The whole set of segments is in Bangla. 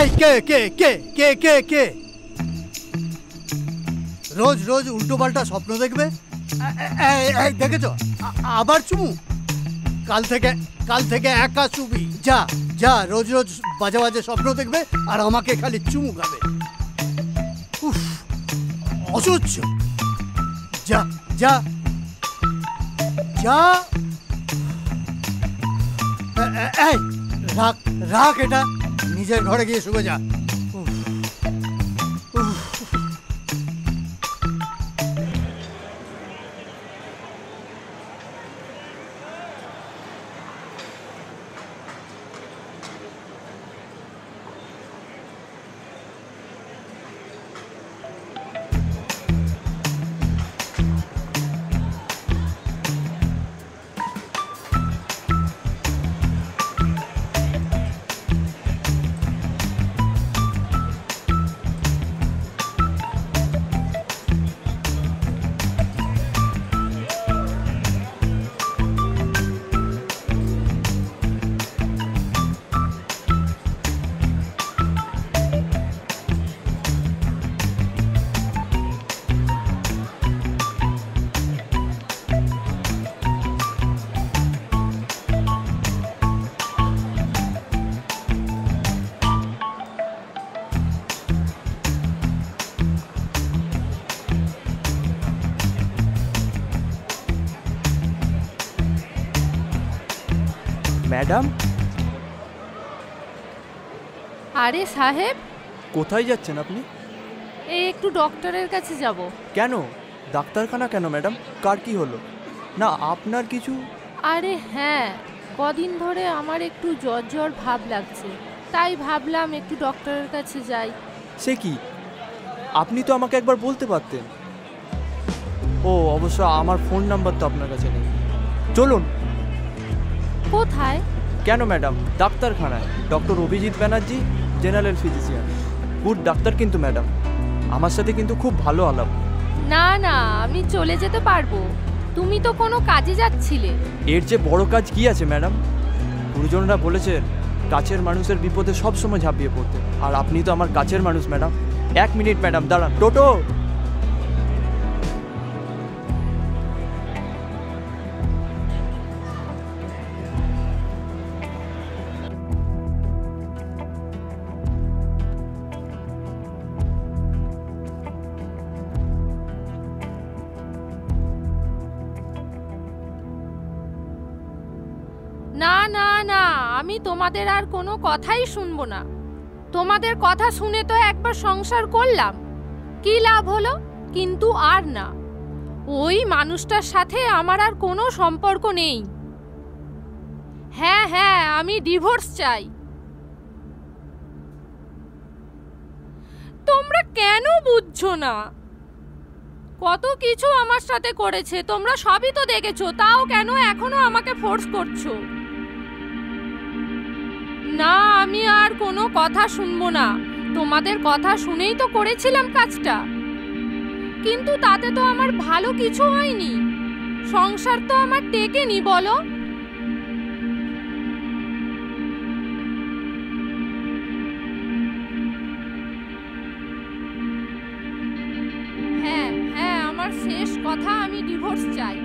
এই কে কে কে কে কে কে রোজ রোজ উল্টো পাল্টা স্বপ্ন দেখবে? এই দেখেছো আবার চুমু? কাল থেকে একা চুবি। যা যা, রোজ রোজ বাজে বাজে স্বপ্ন দেখবে আর আমাকে খালি চুমু খাবে। উফ, অসহ্য। যা যা যা। এই রাখ রাখ, এটা নিজের ঘরে গিয়ে শুয়ে যা। ম্যাডাম। আরে সাহেব, কোথায় যাচ্ছেন আপনি? এই একটু ডক্টরের কাছে যাব। কেন? ডাক্তারখানা কেন ম্যাডাম? কার কি হলো? না আপনার কিছু? আরে হ্যাঁ, কদিন ধরে আমার একটু জ্বর জ্বর ভাব লাগছে, তাই ভাবলাম একটু ডক্টরের কাছে যাই। সে কি? আপনি তো আমাকে একবার বলতে পারতেন। ও অবশ্য আমার ফোন নাম্বার তো আপনার কাছে নেই। চলুন। কোথায়? কেন ম্যাডাম? ডাক্তারখানায়। Doctor Abhijit Banerjee, general physician. Good doctor কিন্তু ম্যাডাম, আমার সাথে কিন্তু খুব ভালো আলাপ। না না, আমি চলে যেতে পারবো। তুমি তো কোনো কাজে যাচ্ছিলে। এর যে বড় কাজ কি আছে ম্যাডাম? গুরুজনরা বলেছেন কাছের মানুষের বিপদে সবসময় ঝাঁপিয়ে পড়তে, আর আপনি তো আমার কাছের মানুষ ম্যাডাম। 1 মিনিট ম্যাডাম, দাঁড়ান। টোটো। না না না, আমি তোমাদের আর কোনো কথাই শুনবো না। তোমাদের কথা শুনে তো একবার সংসার করলাম, কি লাভ হলো? কিন্তু আর না, ওই মানুষটার সাথে আমার আর কোনো সম্পর্ক নেই। হ্যাঁ হ্যাঁ, আমি ডিভোর্স চাই। তোমরা কেন বুঝছো না? কত কিছু আমার সাথে করেছে, তোমরা সবই তো দেখেছো, তাও কেন এখনো আমাকে ফোর্স করছো? না, আমি আর কোনো কথা শুনবো না। তোমাদের কথা শুনেই তো করেছিলাম কাজটা, কিন্তু তাতে তো আমার ভালো কিছু হয়নি। সংসার তো আমার টেকেনি, বলো। হ্যাঁ হ্যাঁ, আমার শেষ কথা, আমি ডিভোর্স চাই।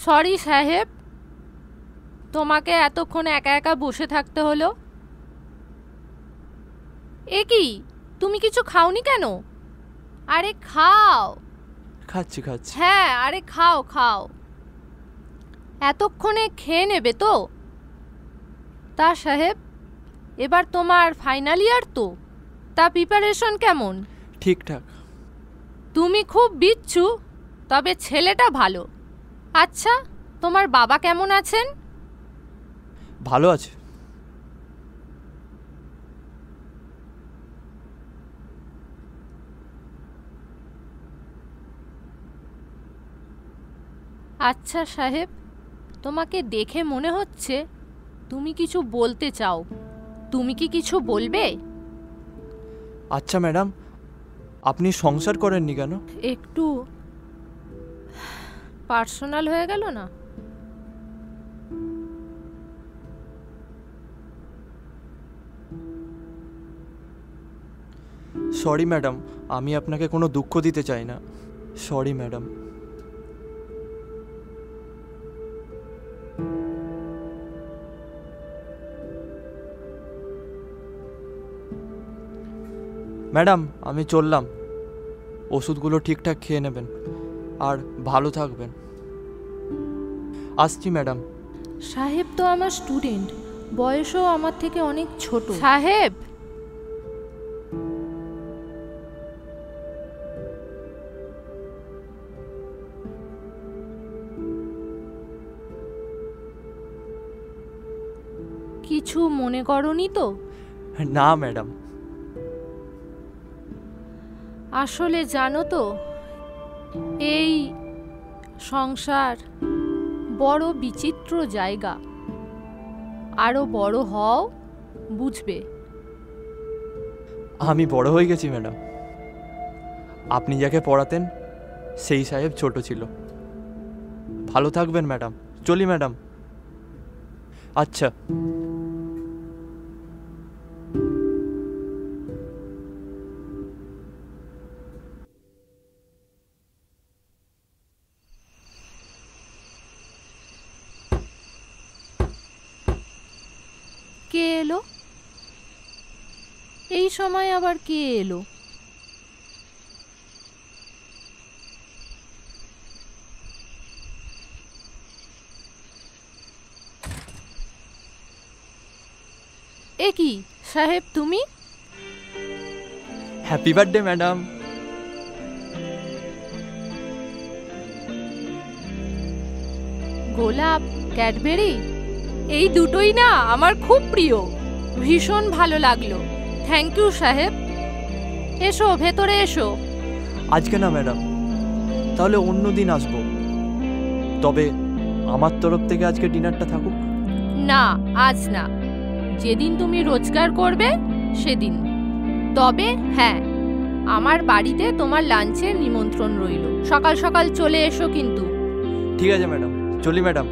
সরি সাহেব, তোমাকে এতক্ষণ একা একা বসে থাকতে হলো। এ কি, তুমি কিছু খাওনি কেন? আরে খাও। খাচ্ছি খাচ্ছি। হ্যাঁ, আরে খাও খাও, এতক্ষণে খেয়ে নেবে তো। তা সাহেব, এবার তোমার ফাইনাল ইয়ার তো, তা প্রিপারেশন কেমন? ঠিকঠাক। তুমি খুব বিচ্ছু, তবে ছেলেটা ভালো। আচ্ছা, তোমার বাবা কেমন আছেন? ভালো আছে। আচ্ছা সাহেব, তোমাকে দেখে মনে হচ্ছে তুমি কিছু বলতে চাও। তুমি কি কিছু বলবে? আচ্ছা ম্যাডাম, আপনি সংসার করেননি কেন? একটু পার্সোনাল হয়ে গেল না? সরি ম্যাডাম, আমি আপনাকে কোনো দুঃখ দিতে চাই না। Sorry madam. ম্যাডাম, আমি চললাম। ওষুধগুলো ঠিকঠাক খেয়ে নেবেন আর ভালো থাকবেন। আসছি ম্যাডাম। সাহেব তো আমার স্টুডেন্ট, বয়সও আমার থেকে অনেক ছোট। সাহেব, কিছু মনে করনি তো? না ম্যাডাম। আসলে জানো তো, এই সংসার বড় বিচিত্র জায়গা। আরো বড় হও, বুঝবে। আমি বড় হয়ে গেছি ম্যাডাম। আপনি যাকে পড়াতেন সেই সাহেব ছোট ছিল। ভালো থাকবেন ম্যাডাম। চলি ম্যাডাম। আচ্ছা। কে এলো? এই সময় আবার কে এলো? এ কি সাহেব, তুমি? Happy birthday madam. গোলাপ, ক্যাডবেরি, এই দুটোই না আমার খুব প্রিয়। ভীষণ ভালো লাগলো। থ্যাংক ইউ সাহেব। এসো, ভেতরে এসো। আজকে না ম্যাডাম, তাহলে অন্য দিন আসবো। তবে আমার তরফ থেকে আজকে ডিনারটা থাকুক। না, আজ না, যেদিন তুমি রোজগার করবে সেদিন। তবে হ্যাঁ, আমার বাড়িতে তোমার লাঞ্চের নিমন্ত্রণ রইল। সকাল সকাল চলে এসো কিন্তু। ঠিক আছে ম্যাডাম, চলি ম্যাডাম।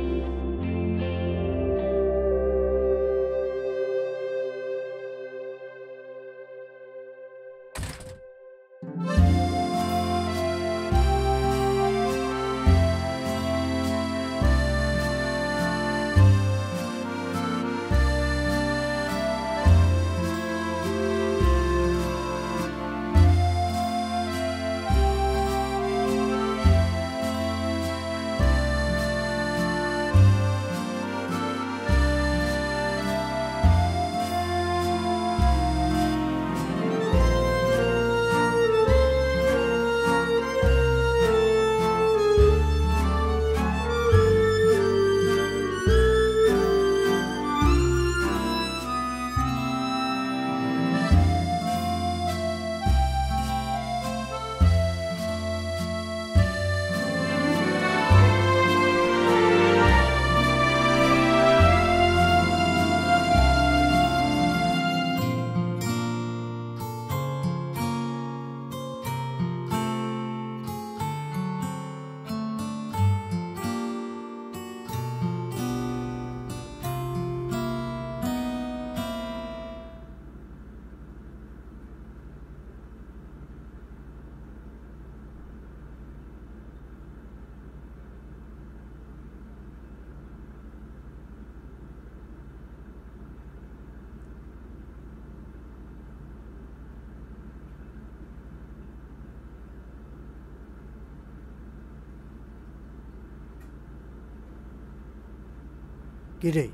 কিরে,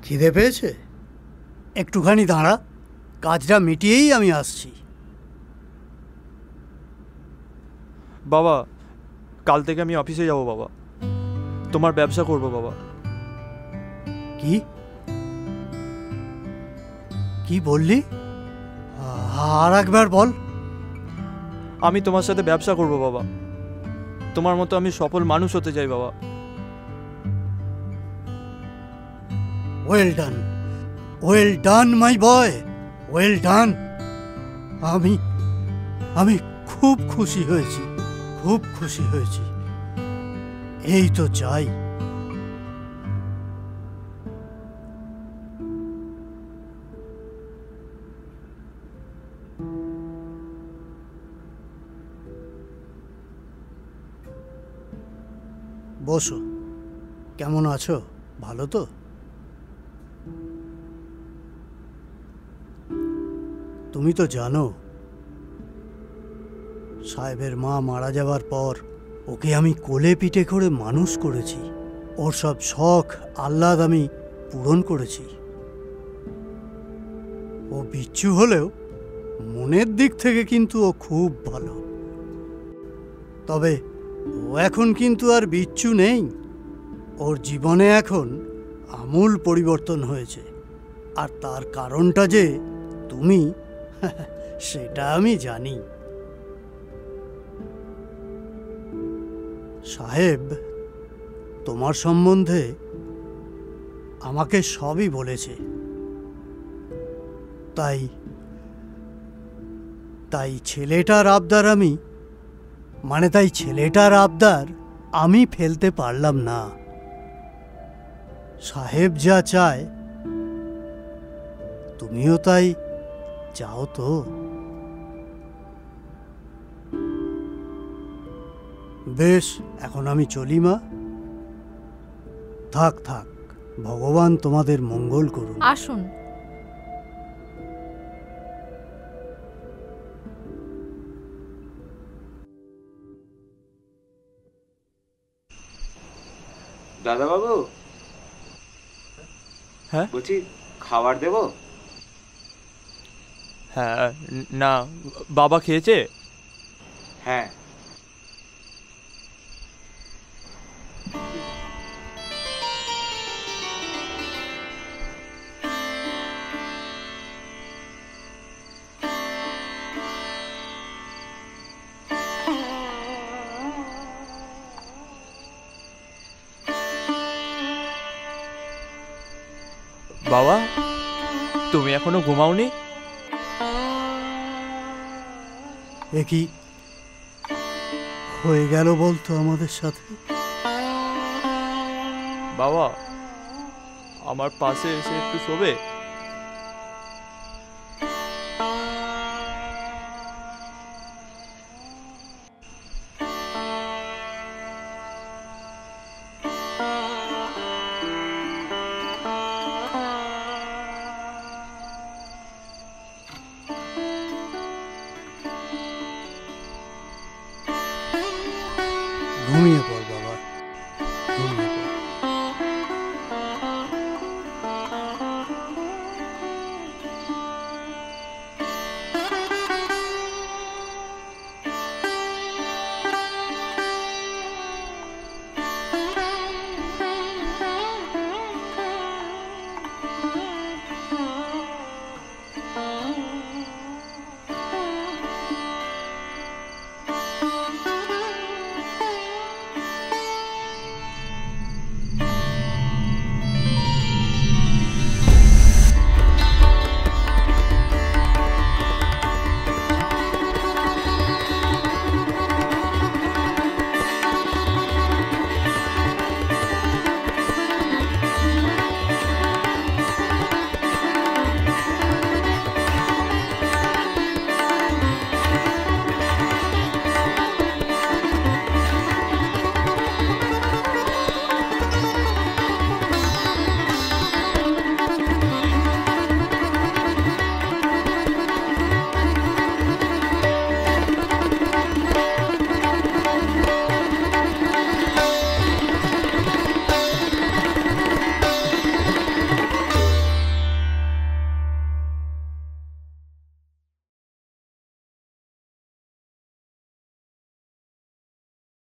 খিদে পেয়েছে? একটুখানি দাঁড়া, কাজটা মিটিয়েই আমি আসছি। বাবা, কাল থেকে আমি অফিসে যাব বাবা, তোমার ব্যবসা করব বাবা। কি কি বললি? আর একবার বল। আমি তোমার সাথে ব্যবসা করব বাবা, তোমার মতো আমি সফল মানুষ হতে চাই বাবা। ওয়েল ডান, ওয়েল ডান মাই বয়, ওয়েল ডান। আমি আমি খুব খুশি হয়েছি, খুব খুশি হয়েছি। এই তো চাই। বসো। কেমন আছো? ভালো তো? তুমি তো জানো, সাহেবের মা মারা যাওয়ার পর ওকে আমি কোলে পিঠে করে মানুষ করেছি। ওর সব শখ আহ্লাদ আমি পূরণ করেছি। ও বিচ্ছু হলেও মনের দিক থেকে কিন্তু ও খুব ভালো। তবে ও এখন কিন্তু আর বিচ্ছু নেই। ওর জীবনে এখন আমূল পরিবর্তন হয়েছে। আর তার কারণটা যে তুমি, সেটা আমি জানি। সাহেব তোমার সম্বন্ধে আমাকে সবই বলেছে। তাই তাই ছেলেটার আবদার আমি ফেলতে পারলাম না। সাহেব যা চায় তুমিও তাই চাও তো? বেশ, এখন আমি চলি মা। থাক থাক, ভগবান তোমাদের মঙ্গল করুন। আসুন। দাদাবাবু, হ্যাঁ বলছি খাবার দেবো? হ্যাঁ, না, বাবা খেয়েছে? হ্যাঁ। বাবা, তুমি এখনো ঘুমাওনি? এ কি হয়ে গেল বলতো আমাদের সাথে? বাবা, আমার পাশে এসে একটু শোবে?